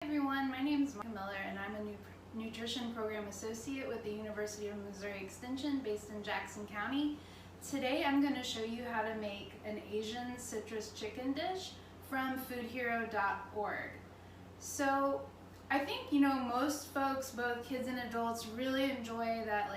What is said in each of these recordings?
Everyone, my name is Martha Miller and I'm a Nutrition Program Associate with the University of Missouri Extension based in Jackson County. Today I'm going to show you how to make an Asian citrus chicken dish from foodhero.org. So I think most folks, both kids and adults, really enjoy that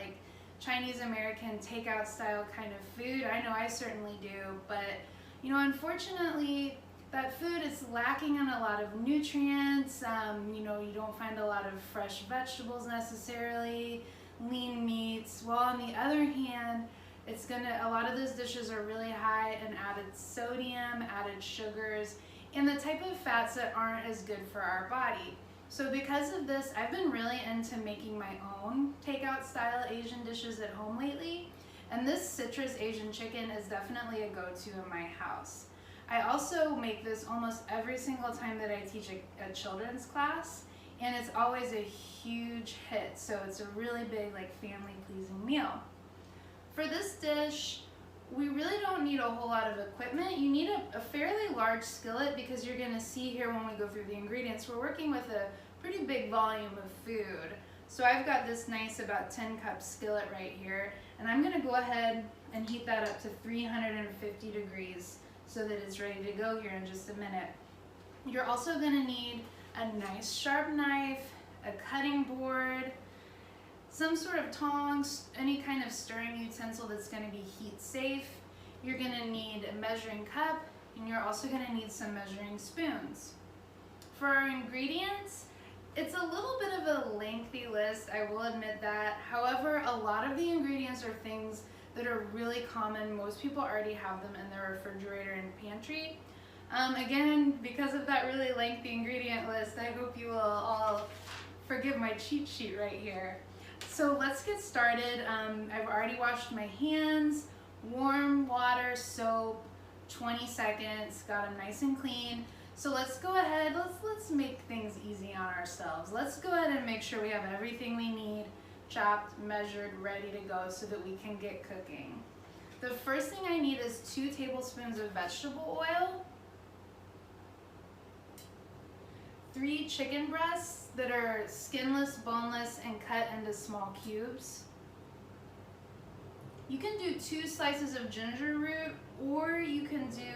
Chinese American takeout style kind of food. I know I certainly do, but unfortunately that food is lacking in a lot of nutrients. You don't find a lot of fresh vegetables necessarily, lean meats. While on the other hand, a lot of those dishes are really high in added sodium, added sugars, and the type of fats that aren't as good for our body. So because of this, I've been really into making my own takeout style Asian dishes at home lately. And this citrus Asian chicken is definitely a go-to in my house. I also make this almost every single time that I teach a children's class, and it's always a huge hit. So it's a really big, family-pleasing meal. For this dish, we really don't need a whole lot of equipment. You need a fairly large skillet because you're gonna see here when we go through the ingredients, we're working with a pretty big volume of food. So I've got this nice about 10 cup skillet right here, and I'm gonna go ahead and heat that up to 350 degrees so that it's ready to go here in just a minute. You're also gonna need a nice sharp knife, a cutting board, some sort of tongs, any kind of stirring utensil that's gonna be heat safe. You're gonna need a measuring cup, and you're also gonna need some measuring spoons. For our ingredients, it's a little bit of a lengthy list, I will admit that. However, a lot of the ingredients are things that are really common. Most people already have them in their refrigerator and pantry. Again, because of that really lengthy ingredient list, I hope you will all forgive my cheat sheet right here. So let's get started. I've already washed my hands, warm water, soap, 20 seconds, got them nice and clean. So let's go ahead, let's make things easy on ourselves. Let's go ahead and make sure we have everything we need chopped, measured, ready to go so that we can get cooking. The first thing I need is 2 tablespoons of vegetable oil, 3 chicken breasts that are skinless, boneless, and cut into small cubes. You can do 2 slices of ginger root, or you can do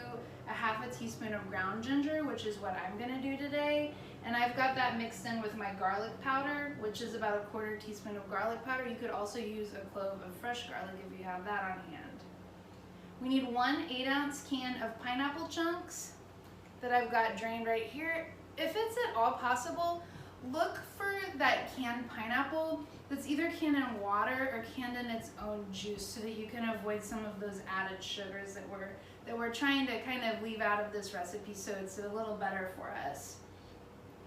a half a teaspoon of ground ginger, which is what I'm gonna do today. And I've got that mixed in with my garlic powder, which is about a 1/4 teaspoon of garlic powder. You could also use a clove of fresh garlic if you have that on hand. We need 1 8-ounce can of pineapple chunks that I've got drained right here. If it's at all possible, look for that canned pineapple that's either canned in water or canned in its own juice so that you can avoid some of those added sugars that we're trying to kind of leave out of this recipe so it's a little better for us.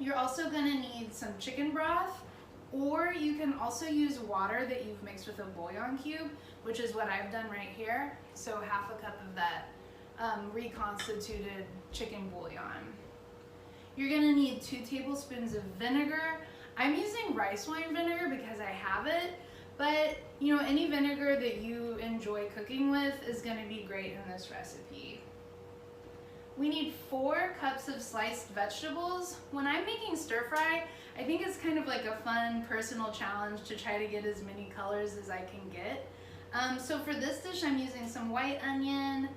You're also gonna need some chicken broth, or you can also use water that you've mixed with a bouillon cube, which is what I've done right here. So half a cup of that reconstituted chicken bouillon. You're gonna need 2 tablespoons of vinegar. I'm using rice wine vinegar because I have it, but any vinegar that you enjoy cooking with is gonna be great in this recipe. We need 4 cups of sliced vegetables. When I'm making stir fry, I think it's kind of like a fun personal challenge to try to get as many colors as I can get. So for this dish, I'm using some white onion,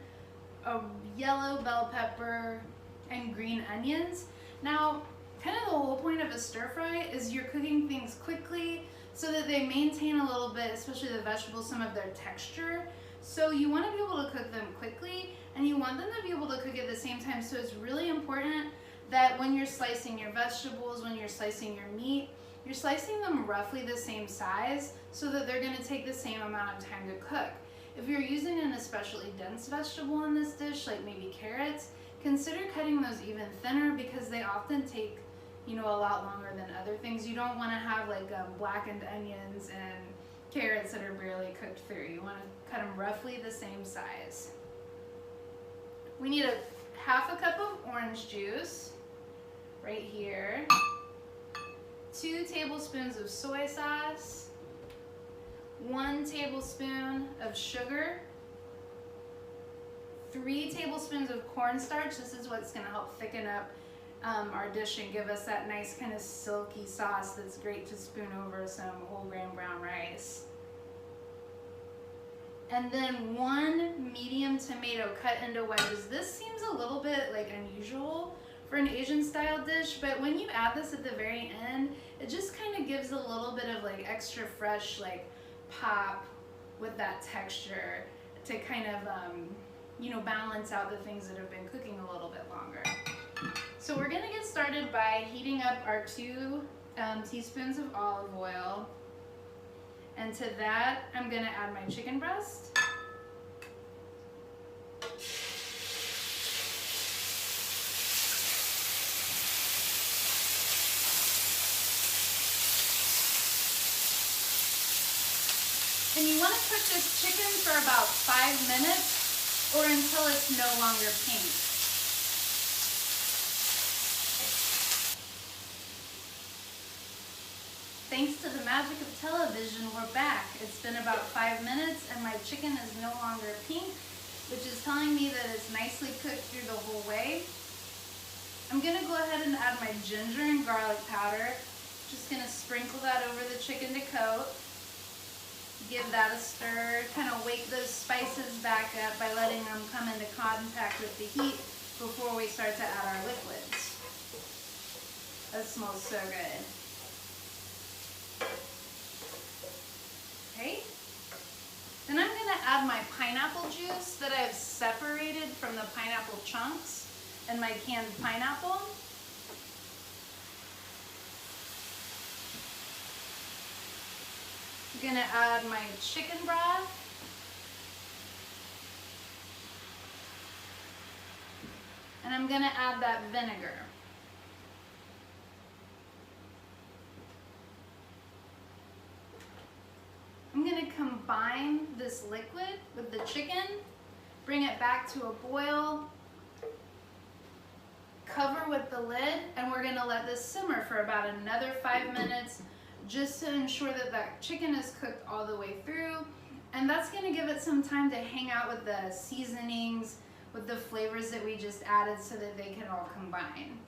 a yellow bell pepper, and green onions. Now, kind of the whole point of a stir fry is you're cooking things quickly so that they maintain a little bit, especially the vegetables, some of their texture. So you want to be able to cook them quickly, and you want them to be able to cook at the same time. So it's really important that when you're slicing your vegetables, when you're slicing your meat, you're slicing them roughly the same size so that they're going to take the same amount of time to cook. If you're using an especially dense vegetable in this dish, like maybe carrots, consider cutting those even thinner because they often take a lot longer than other things. You don't want to have blackened onions and carrots that are barely cooked through. You want to cut them roughly the same size. We need a half a cup of orange juice right here, 2 tablespoons of soy sauce, 1 tablespoon of sugar, 3 tablespoons of cornstarch. This is what's going to help thicken up our dish and give us that nice kind of silky sauce that's great to spoon over some whole grain brown rice. And then 1 medium tomato cut into wedges. This seems a little bit like unusual for an Asian style dish, but when you add this at the very end, it just kind of gives a little bit of like extra fresh like pop with that texture to kind of you know, balance out the things that have been cooking a little bit longer. So we're gonna get started by heating up our 2 teaspoons of olive oil. And to that, I'm gonna add my chicken breast. And you wanna cook this chicken for about 5 minutes or until it's no longer pink. Thanks to the magic of television, we're back. It's been about 5 minutes and my chicken is no longer pink, which is telling me that it's nicely cooked through the whole way. I'm gonna go ahead and add my ginger and garlic powder. Just gonna sprinkle that over the chicken to coat. Give that a stir, kind of wake those spices back up by letting them come into contact with the heat before we start to add our liquids. That smells so good. Okay, then I'm gonna add my pineapple juice that I've separated from the pineapple chunks and my canned pineapple. I'm gonna add my chicken broth. And I'm gonna add that vinegar. I'm gonna combine this liquid with the chicken, bring it back to a boil, cover with the lid, and we're gonna let this simmer for about another 5 minutes just to ensure that that chicken is cooked all the way through. And that's gonna give it some time to hang out with the seasonings, with the flavors that we just added so that they can all combine.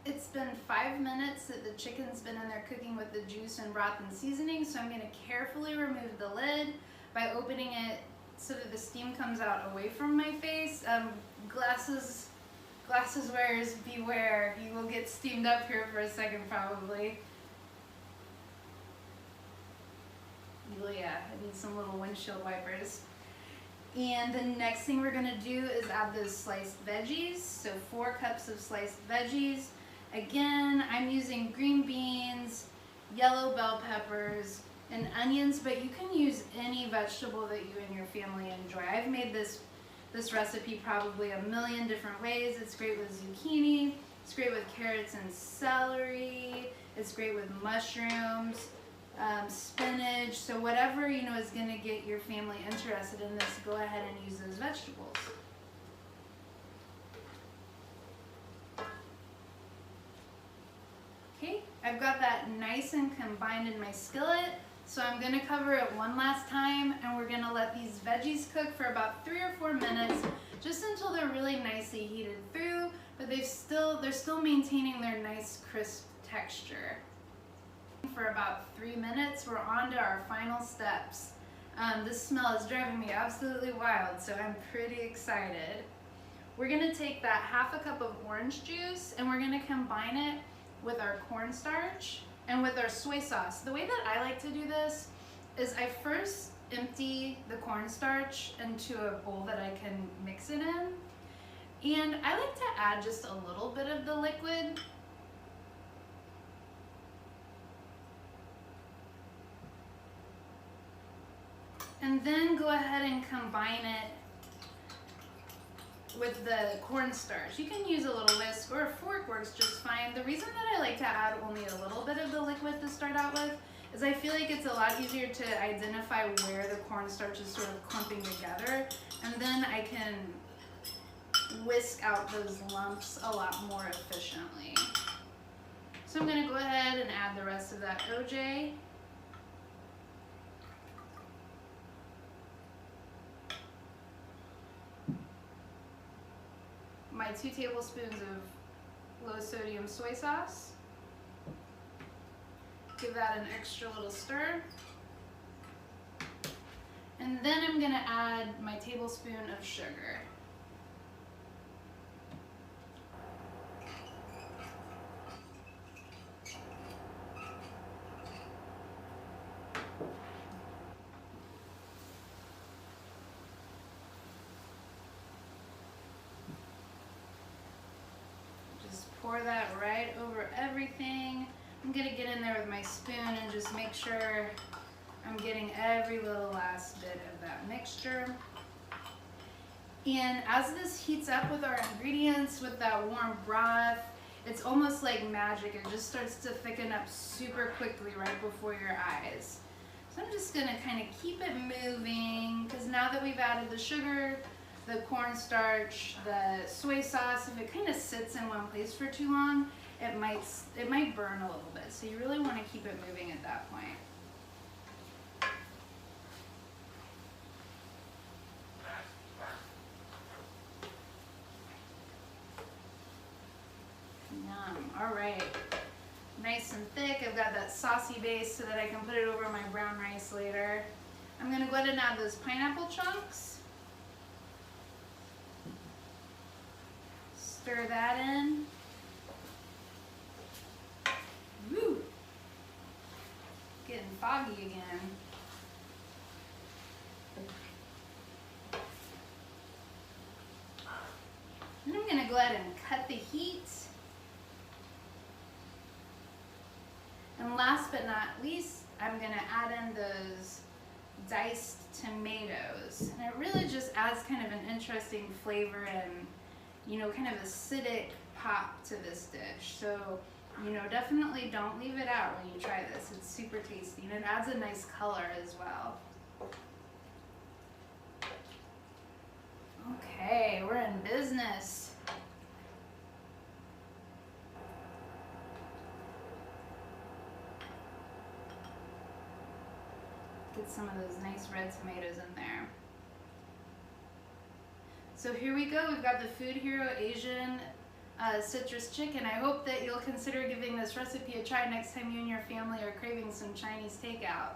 It's been 5 minutes that the chicken's been in there cooking with the juice and broth and seasoning, so I'm gonna carefully remove the lid by opening it so that the steam comes out away from my face. Glasses wearers beware, you will get steamed up here for a second probably. Well, yeah, I need some little windshield wipers. And the next thing we're gonna do is add those sliced veggies. So 4 cups of sliced veggies. Again, I'm using green beans, yellow bell peppers, and onions, but you can use any vegetable that you and your family enjoy. I've made this recipe probably a million different ways. It's great with zucchini, it's great with carrots and celery, it's great with mushrooms, spinach. So whatever is going to get your family interested in this, go ahead and use those vegetables. Okay, I've got that nice and combined in my skillet, so I'm going to cover it one last time, and we're going to let these veggies cook for about 3 or 4 minutes, just until they're really nicely heated through, but they're still maintaining their nice crisp texture. For about 3 minutes, we're on to our final steps. This smell is driving me absolutely wild, so I'm pretty excited. We're going to take that ½ cup of orange juice and we're going to combine it with our cornstarch and with our soy sauce. The way that I like to do this is I first empty the cornstarch into a bowl that I can mix it in, and I like to add just a little bit of the liquid. And then go ahead and combine it with the cornstarch. You can use a little whisk or a fork works just fine. The reason that I like to add only a little bit of the liquid to start out with is I feel like it's a lot easier to identify where the cornstarch is sort of clumping together, and then I can whisk out those lumps a lot more efficiently. So I'm going to go ahead and add the rest of that OJ. my 2 tablespoons of low sodium soy sauce. Give that an extra little stir. And then I'm gonna add my tablespoon of sugar. Just pour that right over everything. I'm gonna get in there with my spoon and just make sure I'm getting every little last bit of that mixture. And as this heats up with our ingredients, with that warm broth, it's almost like magic. It just starts to thicken up super quickly right before your eyes. So I'm just gonna kind of keep it moving, because now that we've added the sugar, the cornstarch, the soy sauce, if it kind of sits in one place for too long, it might burn a little bit. So you really want to keep it moving at that point. Yum. All right, nice and thick. I've got that saucy base so that I can put it over my brown rice later. I'm gonna go ahead and add those pineapple chunks. Stir that in. Woo! Getting foggy again. And I'm gonna go ahead and cut the heat. And last but not least, I'm gonna add in those diced tomatoes. And it really just adds kind of an interesting flavor and, you know, kind of acidic pop to this dish. So, you know, definitely don't leave it out when you try this. It's super tasty and it adds a nice color as well. Okay, we're in business. Get some of those nice red tomatoes in there. So here we go. We've got the Food Hero Asian citrus chicken. I hope that you'll consider giving this recipe a try next time you and your family are craving some Chinese takeout.